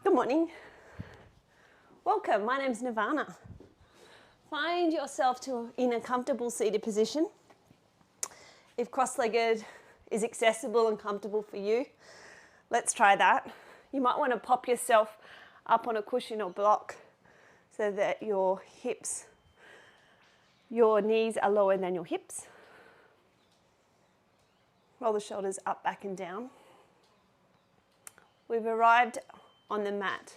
Good morning. Welcome. My name's Nirvana. Find yourself in a comfortable seated position. If cross-legged is accessible and comfortable for you, let's try that. You might want to pop yourself up on a cushion or block so that your knees are lower than your hips. Roll the shoulders up, back and down. We've arrived on the mat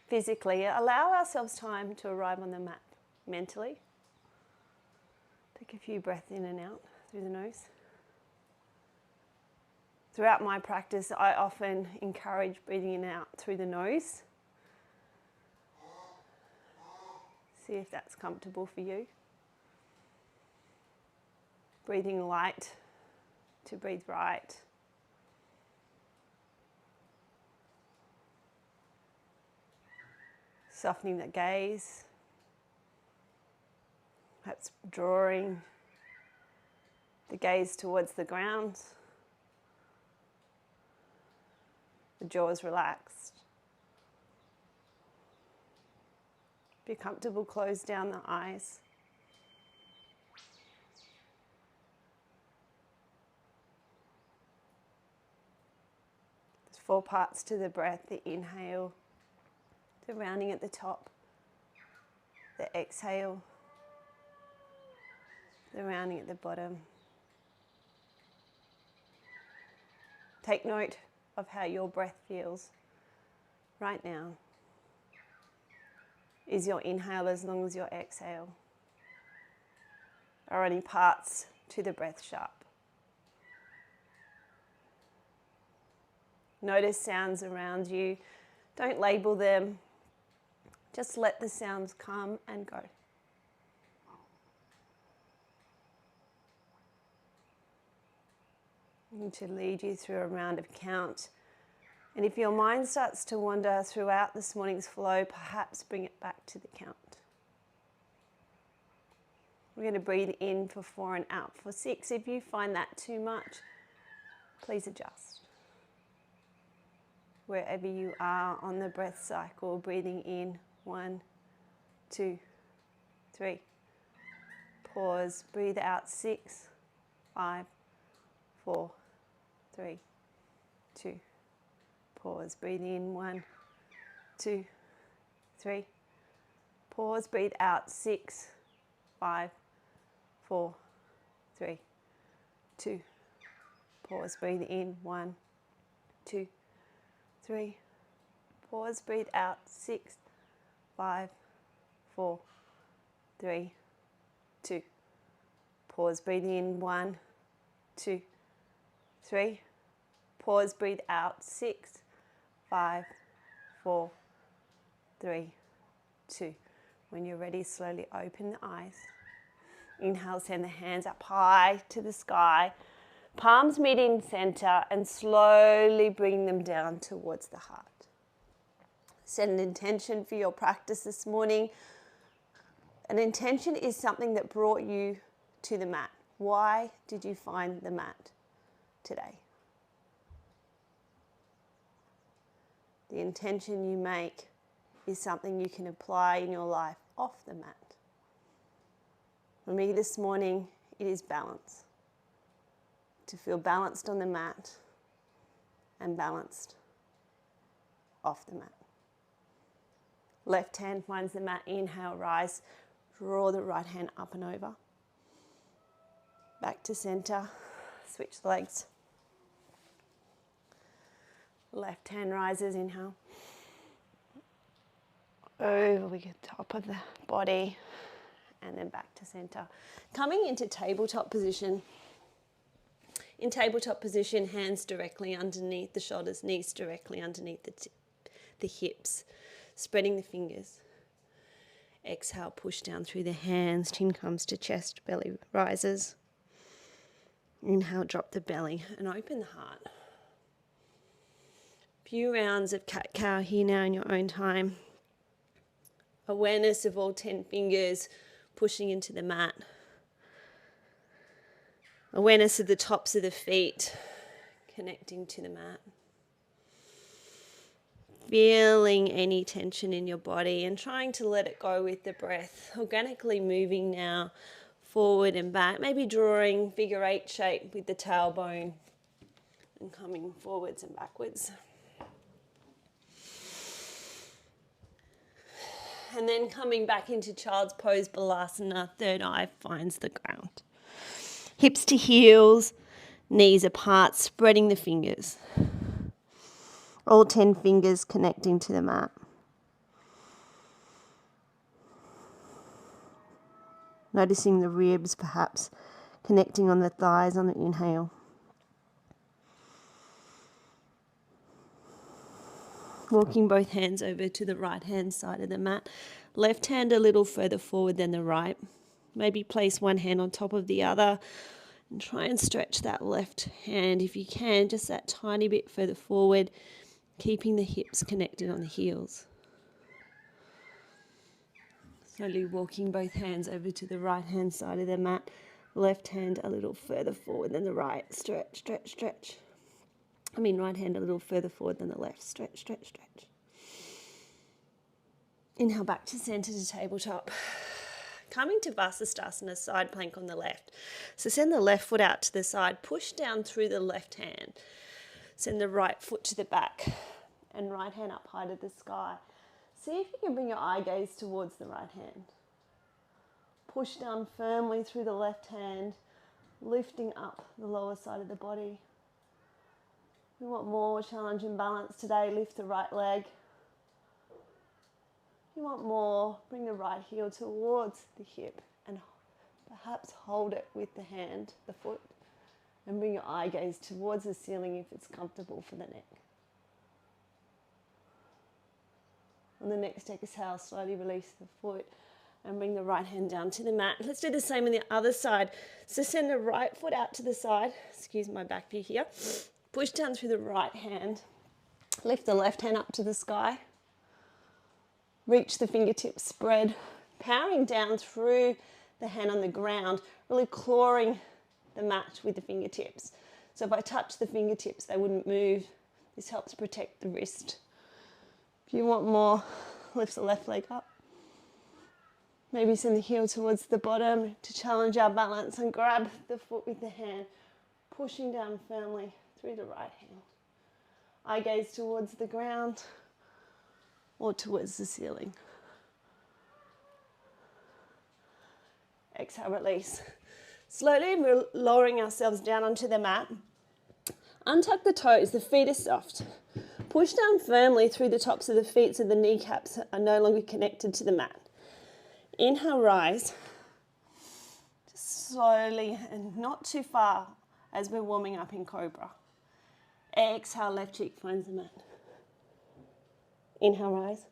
physically. Allow ourselves time to arrive on the mat mentally. Take a few breaths in and out through the nose. Throughout my practice, I often encourage breathing in and out through the nose. See if that's comfortable for you. Breathing light to breathe right. Softening the gaze. Perhaps drawing the gaze towards the ground. The jaw is relaxed. If you're comfortable, close down the eyes. There's 4 parts to the breath: the inhale, the rounding at the top, the exhale, the rounding at the bottom. Take note of how your breath feels right now. Is your inhale as long as your exhale? Are any parts to the breath sharp? Notice sounds around you. Don't label them. Just let the sounds come and go. I'm going to lead you through a round of count. And if your mind starts to wander throughout this morning's flow, perhaps bring it back to the count. We're going to breathe in for 4 and out for 6. If you find that too much, please adjust. Wherever you are on the breath cycle, breathing in, 1, 2, 3. Pause, breathe out, 6, 5, 4, 3, 2. Pause, breathe in, 1, 2, 3. Pause, breathe out, 6, 5, 4, 3, 2. Pause, breathe in, 1, 2, 3. Pause, breathe out, 6, 5, 4, 3, 2. Pause, breathe in, 1, 2, 3. Pause, breathe out, 6, 5, 4, 3, 2. When you're ready, slowly open the eyes. Inhale, send the hands up high to the sky. Palms meet in center and slowly bring them down towards the heart. Set an intention for your practice this morning. An intention is something that brought you to the mat. Why did you find the mat today? The intention you make is something you can apply in your life off the mat. For me this morning, it is balance. To feel balanced on the mat and balanced off the mat. Left hand finds the mat, inhale, rise. Draw the right hand up and over. Back to center, switch the legs. Left hand rises, inhale. Over we get top of the body and then back to center. Coming into tabletop position. In tabletop position, hands directly underneath the shoulders, knees directly underneath the hips, spreading the fingers. Exhale, push down through the hands, chin comes to chest, belly rises. Inhale, drop the belly and open the heart. Few rounds of cat-cow here now in your own time. Awareness of all 10 fingers pushing into the mat. Awareness of the tops of the feet connecting to the mat. feeling any tension in your body and trying to let it go with the breath. Organically moving now forward and back, maybe drawing figure 8 shape with the tailbone and coming forwards and backwards. And then coming back into child's pose, Balasana, third eye finds the ground. Hips to heels, knees apart, spreading the fingers. All 10 fingers connecting to the mat. Noticing the ribs perhaps connecting on the thighs on the inhale. Walking both hands over to the right hand side of the mat. Left hand a little further forward than the right. Maybe place one hand on top of the other and try and stretch that left hand if you can, just that tiny bit further forward, keeping the hips connected on the heels. Slowly walking both hands over to the right hand side of the mat. Left hand a little further forward than the right. Stretch, stretch, stretch. Right hand a little further forward than the left. Stretch, stretch, stretch. Inhale back to center to tabletop. Coming to Vasisthasana, side plank on the left. So send the left foot out to the side. Push down through the left hand. Send the right foot to the back. And right hand up high to the sky. See if you can bring your eye gaze towards the right hand. Push down firmly through the left hand, lifting up the lower side of the body. We want more challenge and balance today. Lift the right leg. If you want more, bring the right heel towards the hip and perhaps hold it with the hand, the foot, and bring your eye gaze towards the ceiling if it's comfortable for the neck. On the next exhale, slowly release the foot and bring the right hand down to the mat. Let's do the same on the other side. So send the right foot out to the side. Excuse my back view here. Push down through the right hand. Lift the left hand up to the sky. Reach the fingertips spread. Powering down through the hand on the ground, really clawing the mat with the fingertips. So if I touch the fingertips, they wouldn't move. This helps protect the wrist. If you want more, lift the left leg up. Maybe send the heel towards the bottom to challenge our balance and grab the foot with the hand, pushing down firmly through the right hand. Eye gaze towards the ground or towards the ceiling. Exhale, release. Slowly, we're lowering ourselves down onto the mat. Untuck the toes, the feet are soft. Push down firmly through the tops of the feet so the kneecaps are no longer connected to the mat. Inhale, rise. Just slowly and not too far as we're warming up in Cobra. Exhale, left cheek finds the mat. Inhale, rise.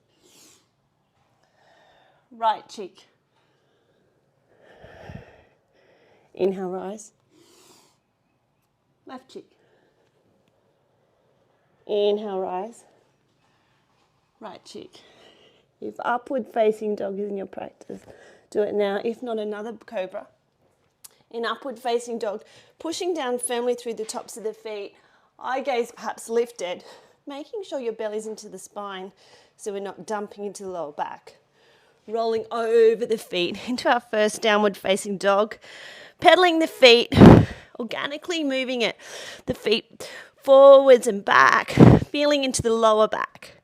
Right cheek. Inhale, rise. Left cheek. Inhale, rise. Right cheek. If upward facing dog is in your practice, do it now. If not, another cobra. In upward facing dog, pushing down firmly through the tops of the feet, eye gaze perhaps lifted, making sure your belly's into the spine so we're not dumping into the lower back. Rolling over the feet into our first downward facing dog, pedaling the feet, organically moving it, the feet forwards and back, feeling into the lower back.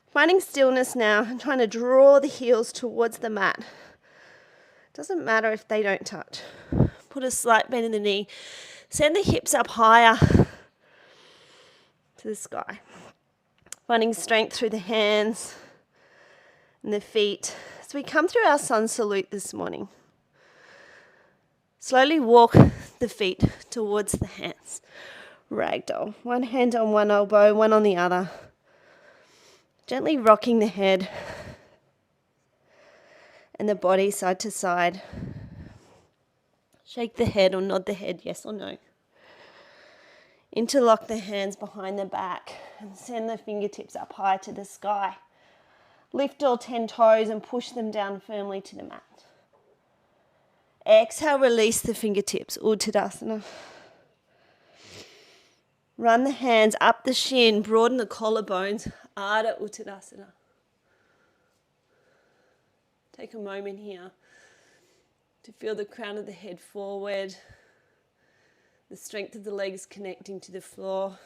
Finding stillness now and trying to draw the heels towards the mat. Doesn't matter if they don't touch. Put a slight bend in the knee. Send the hips up higher to the sky. Finding strength through the hands and the feet as we come through our sun salute this morning. Slowly walk the feet towards the hands. Ragdoll. One hand on one elbow, one on the other. Gently rocking the head and the body side to side. Shake the head or nod the head, yes or no. Interlock the hands behind the back and send the fingertips up high to the sky. Lift all 10 toes and push them down firmly to the mat. Exhale, release the fingertips, Uttanasana. Run the hands up the shin, broaden the collarbones, Ardha Uttanasana. Take a moment here to feel the crown of the head forward, the strength of the legs connecting to the floor,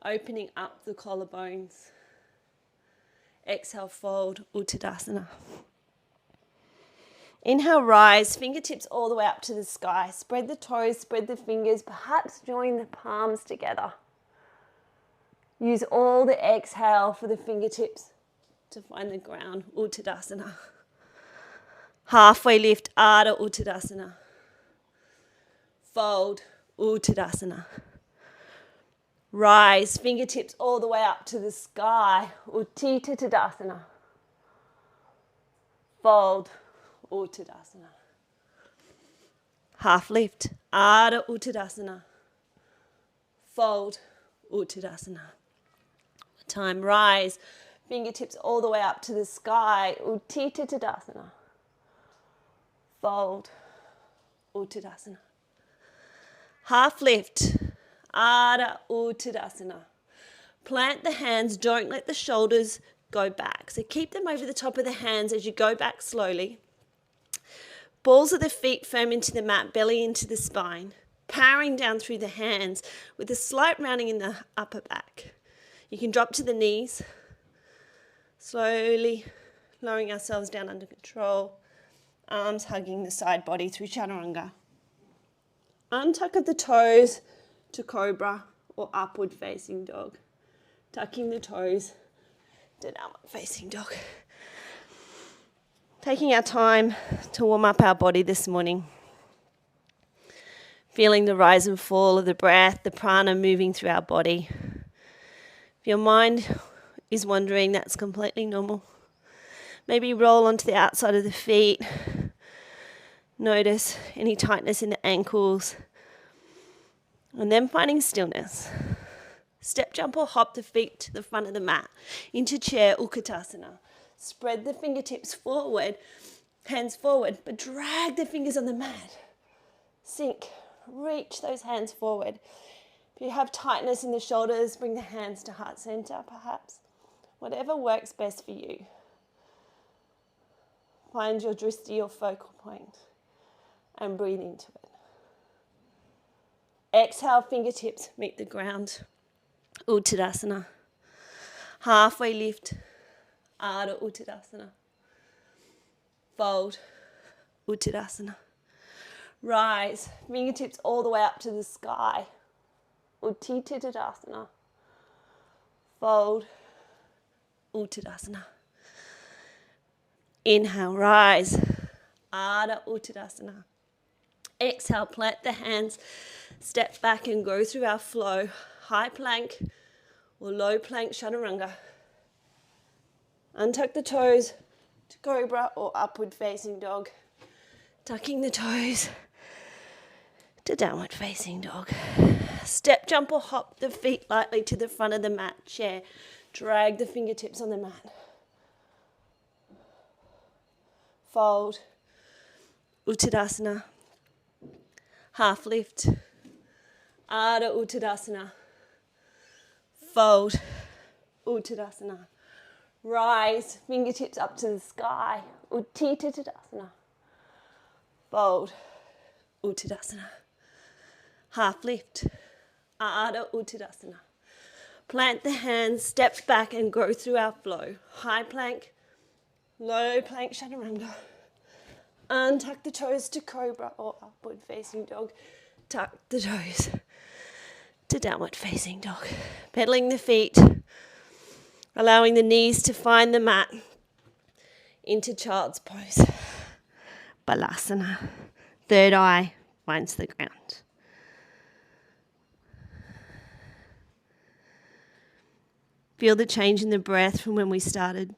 opening up the collarbones. Exhale, fold, Uttanasana. Inhale, rise, fingertips all the way up to the sky. Spread the toes, spread the fingers, perhaps join the palms together. Use all the exhale for the fingertips to find the ground, Uttanasana. Halfway lift, Ardha Uttanasana. Fold, Uttanasana. Rise, fingertips all the way up to the sky, Utthita Tadasana. Fold, Uttanasana. Half lift, Ardha Uttanasana. Fold, Uttanasana. Time, rise, fingertips all the way up to the sky, Utthita Tadasana. Fold, Uttanasana. Half lift, Ardha Uttanasana. Plant the hands, don't let the shoulders go back. So keep them over the top of the hands as you go back slowly. Balls of the feet firm into the mat, belly into the spine. Powering down through the hands with a slight rounding in the upper back. You can drop to the knees. Slowly lowering ourselves down under control. Arms hugging the side body through chaturanga. Untuck of the toes to cobra or upward facing dog. Tucking the toes to downward facing dog. Taking our time to warm up our body this morning. Feeling the rise and fall of the breath, the prana moving through our body. If your mind is wandering, that's completely normal. Maybe roll onto the outside of the feet. Notice any tightness in the ankles. And then finding stillness. Step, jump or hop the feet to the front of the mat. Into chair, Utkatasana. Spread the fingertips forward, hands forward, but drag the fingers on the mat. Sink, reach those hands forward. If you have tightness in the shoulders, bring the hands to heart center perhaps. Whatever works best for you. Find your drishti or focal point and breathe into it. Exhale, fingertips meet the ground. Uttanasana. Halfway lift. Ardha Uttanasana. Fold. Uttanasana. Rise. Fingertips all the way up to the sky. Utthita Tadasana. Fold. Uttanasana. Inhale, rise. Ardha Uttanasana. Exhale, plant the hands. Step back and go through our flow. High plank or low plank chaturanga. Untuck the toes to cobra or upward facing dog. Tucking the toes to downward facing dog. Step, jump or hop the feet lightly to the front of the mat. Chair. Drag the fingertips on the mat. Fold. Uttanasana. Half lift. Ardha Uttanasana. Fold. Uttanasana. Rise, fingertips up to the sky. Utthita Tadasana. Fold. Uttanasana. Half lift. Ardha Uttanasana. Plant the hands, step back and go through our flow. High plank, low plank chaturanga. Untuck the toes to cobra or upward facing dog. Tuck the toes to downward facing dog. Pedaling the feet. Allowing the knees to find the mat into child's pose. Balasana. Third eye finds the ground. Feel the change in the breath from when we started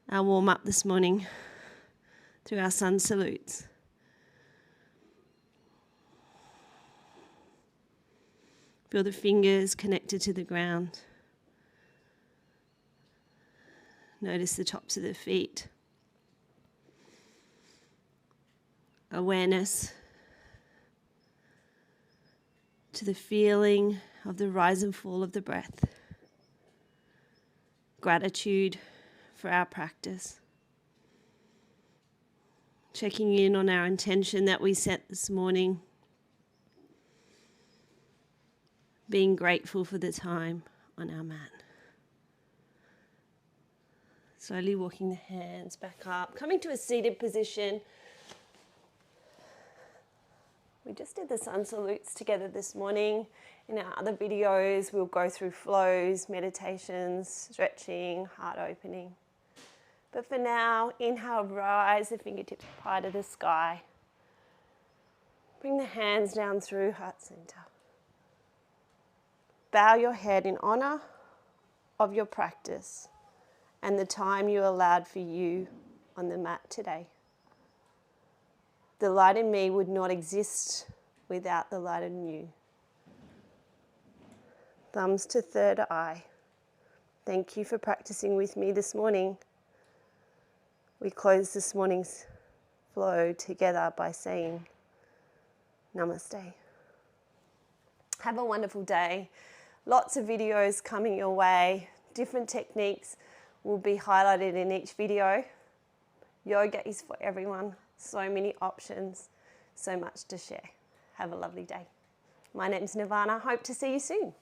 our warm up this morning through our sun salutes. Feel the fingers connected to the ground. Notice the tops of the feet. Awareness to the feeling of the rise and fall of the breath. Gratitude for our practice. Checking in on our intention that we set this morning. Being grateful for the time on our mat. Slowly walking the hands back up, coming to a seated position. We just did the sun salutes together this morning. In our other videos, we'll go through flows, meditations, stretching, heart opening. But for now, inhale, rise the fingertips high to the sky. Bring the hands down through heart center. Bow your head in honor of your practice and the time you allowed for you on the mat today. The light in me would not exist without the light in you. Thumbs to third eye. Thank you for practicing with me this morning. We close this morning's flow together by saying Namaste. Have a wonderful day. Lots of videos coming your way. Different techniques will be highlighted in each video. Yoga is for everyone. So many options, so much to share. Have a lovely day. My name's Nirvana. Hope to see you soon.